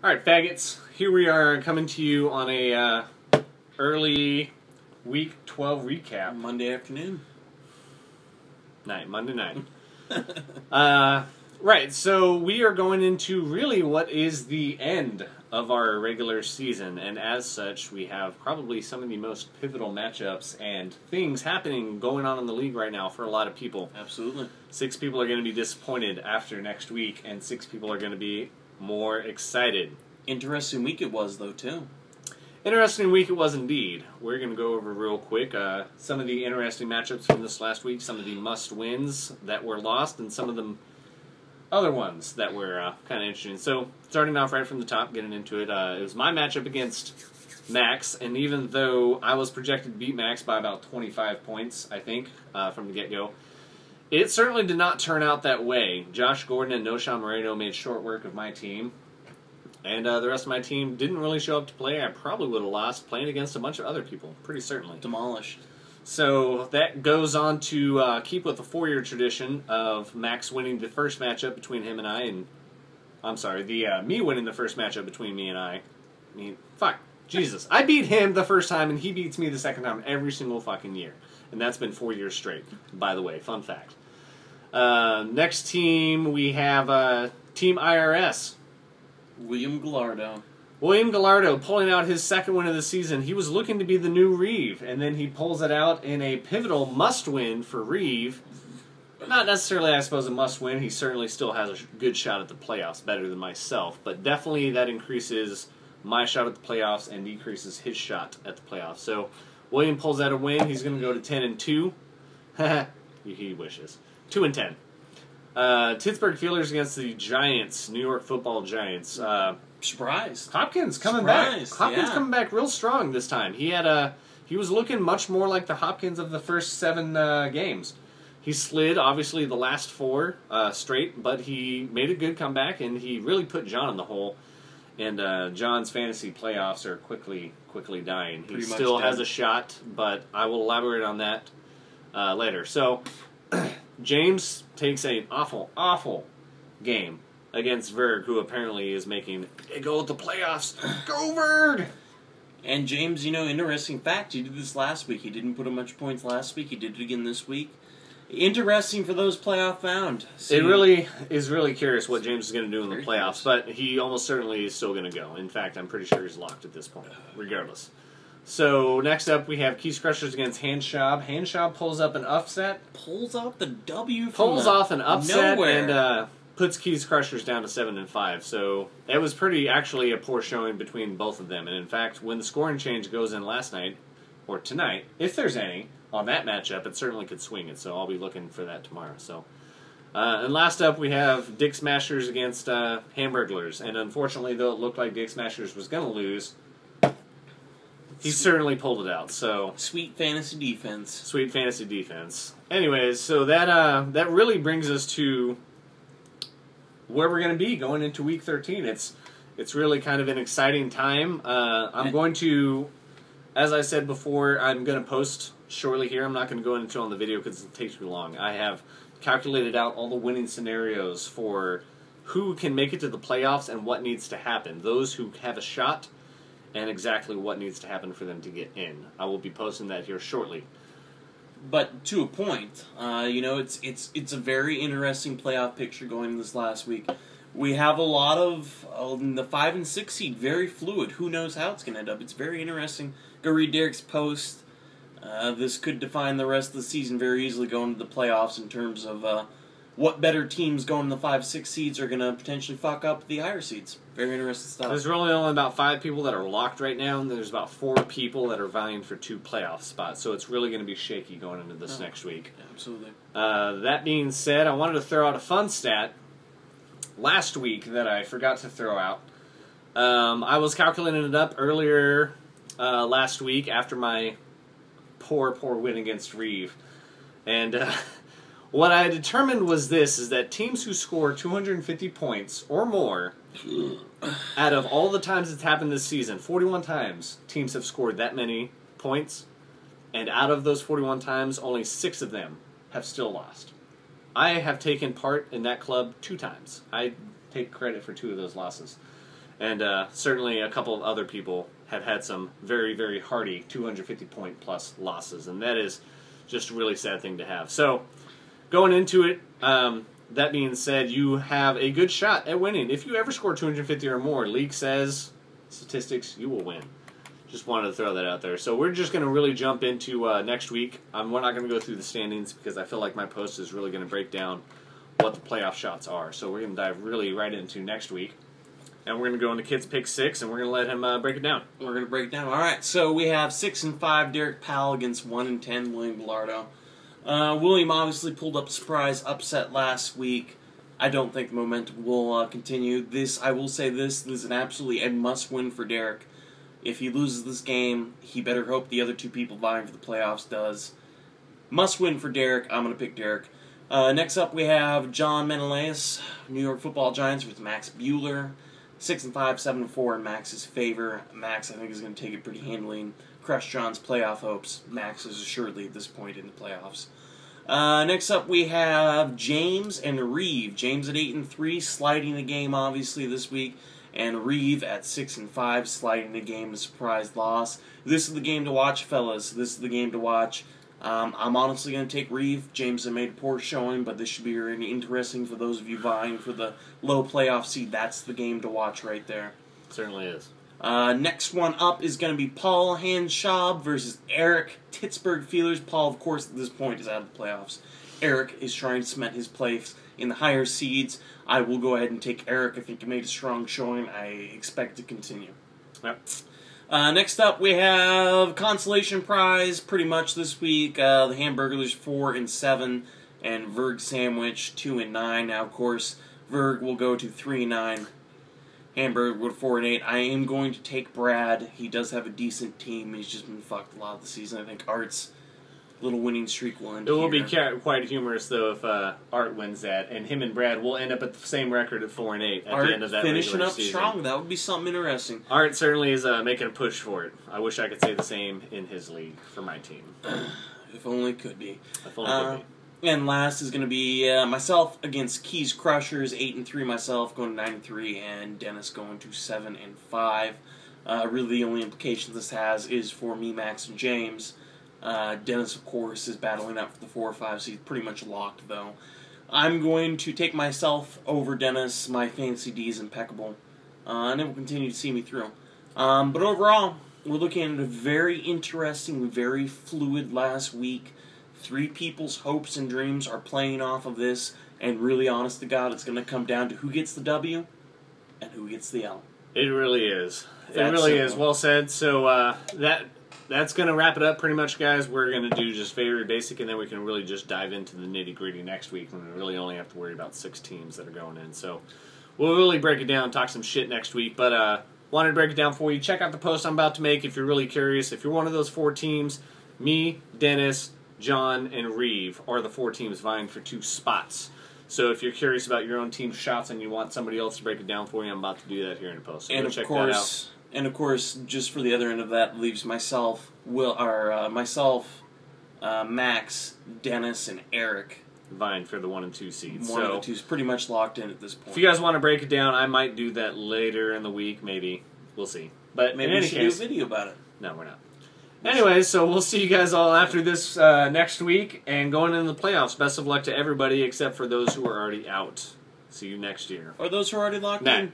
Alright, faggots, here we are coming to you on a early Week 12 recap. Monday afternoon. Monday night. Right, so we are going into really what is the end of our regular season, and as such, we have probably some of the most pivotal matchups and things happening going on in the league right now for a lot of people. Absolutely. 6 people are going to be disappointed after next week, and 6 people are going to be more excited. Interesting week it was, though, too. Interesting week it was indeed. We're going to go over real quick some of the interesting matchups from this last week, some of the must-wins that were lost, and some of the other ones that were kind of interesting. So, starting off right from the top, getting into it, it was my matchup against Max, and even though I was projected to beat Max by about 25 points, I think, from the get-go, it certainly did not turn out that way. Josh Gordon and Noshawn Moreno made short work of my team. And the rest of my team didn't really show up to play. I probably would have lost playing against a bunch of other people, pretty certainly. Demolished. So that goes on to keep with the 4-year tradition of Max winning the first matchup between him and I. And I'm sorry, me winning the first matchup between me and I. I mean, fuck, Jesus. I beat him the first time, and he beats me the second time every single fucking year. And that's been 4 years straight, by the way. Fun fact. Next team, we have Team IRS. William Gallardo. William Gallardo pulling out his second win of the season. He was looking to be the new Reeve, and then he pulls it out in a pivotal must-win for Reeve. Not necessarily, I suppose, a must-win. He certainly still has a good shot at the playoffs, better than myself. But definitely that increases my shot at the playoffs and decreases his shot at the playoffs. So William pulls out a win. He's going to go to 10-2. He wishes. 2-10. Pittsburgh Steelers against the Giants, New York Football Giants. Surprise. Hopkins coming back. Hopkins coming back real strong this time. He was looking much more like the Hopkins of the first 7 games. He slid, obviously, the last 4 straight, but he made a good comeback, and he really put John in the hole. And John's fantasy playoffs are quickly dying. He still has a shot, but I will elaborate on that later. So, James takes an awful game against Verg, who apparently is making a go at the playoffs. Go Verg! And James, interesting fact, he did this last week. He didn't put up much points last week. He did it again this week. Interesting for those playoff bound. It really is curious what James is going to do in the playoffs, but he almost certainly is still going to go. In fact, I'm pretty sure he's locked at this point, regardless. So, next up, we have Keys Crushers against Hanshab. Hanshab pulls up an upset. Pulls off the W from Pulls off an upset nowhere. And puts Keys Crushers down to 7-5. So, it was actually a poor showing between both of them. And in fact, when the scoring change goes in last night, or tonight, if there's any, on that matchup, it certainly could swing it. So, I'll be looking for that tomorrow. So, and last up, we have Dick Smashers against Hamburglers. And unfortunately, though it looked like Dick Smashers was going to lose, he certainly pulled it out. So Sweet fantasy defense. Sweet fantasy defense. Anyways, so that really brings us to where we're going to be going into Week 13. It's really kind of an exciting time. I'm going to, as I said before, I'm going to post shortly here. I'm not going to go into it on the video because it'll take too long. I have calculated out all the winning scenarios for who can make it to the playoffs and what needs to happen. Those who have a shot, and exactly what needs to happen for them to get in. I will be posting that here shortly. But to a point, it's a very interesting playoff picture going this last week. We have a lot of the 5 and 6 seed, very fluid. Who knows how it's going to end up? It's very interesting. Go read Derek's post. This could define the rest of the season very easily going to the playoffs in terms of what better teams going in the 5-6 seeds are going to potentially fuck up the higher seeds. Very interesting stuff. There's really only about 5 people that are locked right now, and there's about 4 people that are vying for 2 playoff spots. So it's really going to be shaky going into this next week. Yeah, absolutely. That being said, I wanted to throw out a fun stat last week that I forgot to throw out. I was calculating it up earlier last week after my poor win against Reeve. And what I determined was is that teams who score 250 points or more, out of all the times it's happened this season, 41 times teams have scored that many points, and out of those 41 times, only 6 of them have still lost. I have taken part in that club 2 times. I take credit for 2 of those losses. And certainly a couple of other people have had some very, very hearty 250-point plus losses, and that is just a really sad thing to have. So, going into it, that being said, you have a good shot at winning. If you ever score 250 or more, league says, statistics, you will win. Just wanted to throw that out there. So we're just going to really jump into next week. We're not going to go through the standings because I feel like my post is really going to break down what the playoff shots are. So we're going to dive really right into next week. And we're going to go into Kid's Pick 6, and we're going to let him break it down. We're going to break it down. All right, so we have 6-5 Derek Powell against 1-10 William Bilardo. William obviously pulled up a surprise upset last week. I don't think the momentum will continue. I will say this is an absolutely a must-win for Derek. If he loses this game, he better hope the other two people vying for the playoffs does. Must-win for Derek. I'm going to pick Derek. Next up, we have John Menelaus, New York Football Giants, with Max Bueller. 6-5, 7-4 in Max's favor. Max, I think, is going to take it pretty handily and crush John's playoff hopes. Max is assuredly at this point in the playoffs. Next up, we have James and Reeve. James at 8-3, sliding the game obviously this week, and Reeve at 6-5, sliding the game to surprise loss. This is the game to watch, fellas. This is the game to watch. I'm honestly going to take Reeve. James has made a poor showing, but this should be really interesting for those of you vying for the low playoff seed. That's the game to watch right there. Certainly is. Next one up is going to be Paul Hanshaw versus Eric Pittsburgh Feelers. Paul, of course, at this point is out of the playoffs. Eric is trying to cement his place in the higher seeds. I will go ahead and take Eric. I think he made a strong showing. I expect to continue. Yep. Next up, we have consolation prize pretty much this week. The Hamburglers 4-7 and Verg Sandwich 2-9. Now, of course, Verg will go to 3-9. Hamburg with 4-8. I am going to take Brad. He does have a decent team. He's just been fucked a lot of the season. I think Art's little winning streak will end. It will be quite humorous though if Art wins that, and him and Brad will end up at the same record at 4-8 at the end of that finishing up season. Strong. That would be something interesting. Art certainly is making a push for it. I wish I could say the same in his league for my team. If only it could be. If only it could be. And last is going to be myself against Keys Crushers, 8-3 myself, going to 9-3, and Dennis going to 7-5. Really, the only implication this has is for me, Max, and James. Dennis, of course, is battling out for the 4 or 5 seed, pretty much locked, though. I'm going to take myself over Dennis. My fantasy D is impeccable, and it will continue to see me through. But overall, we're looking at a very interesting, very fluid last week. 3 people's hopes and dreams are playing off of this, and really, honest to God, it's going to come down to who gets the W and who gets the L. It really is. It really is. Well said. So that's going to wrap it up pretty much, guys. We're going to do just very basic, and then we can really just dive into the nitty-gritty next week when we really only have to worry about 6 teams that are going in. So we'll really break it down, talk some shit next week. But wanted to break it down for you. Check out the post I'm about to make if you're really curious. If you're one of those 4 teams, me, Dennis, John, and Reeve are the 4 teams vying for 2 spots. So if you're curious about your own team's shots and you want somebody else to break it down for you, I'm about to do that here in a post. So and check that out. And of course, just for the other end of that leaves myself, Max, Dennis, and Eric vying for the 1 and 2 seeds. 1 and 2 is pretty much locked in at this point. If you guys want to break it down, I might do that later in the week. Maybe we'll see. But maybe we should do a video about it. No, we're not. Anyways, so we'll see you guys all after this next week and going into the playoffs. Best of luck to everybody except for those who are already out. See you next year. Or those who are already locked in.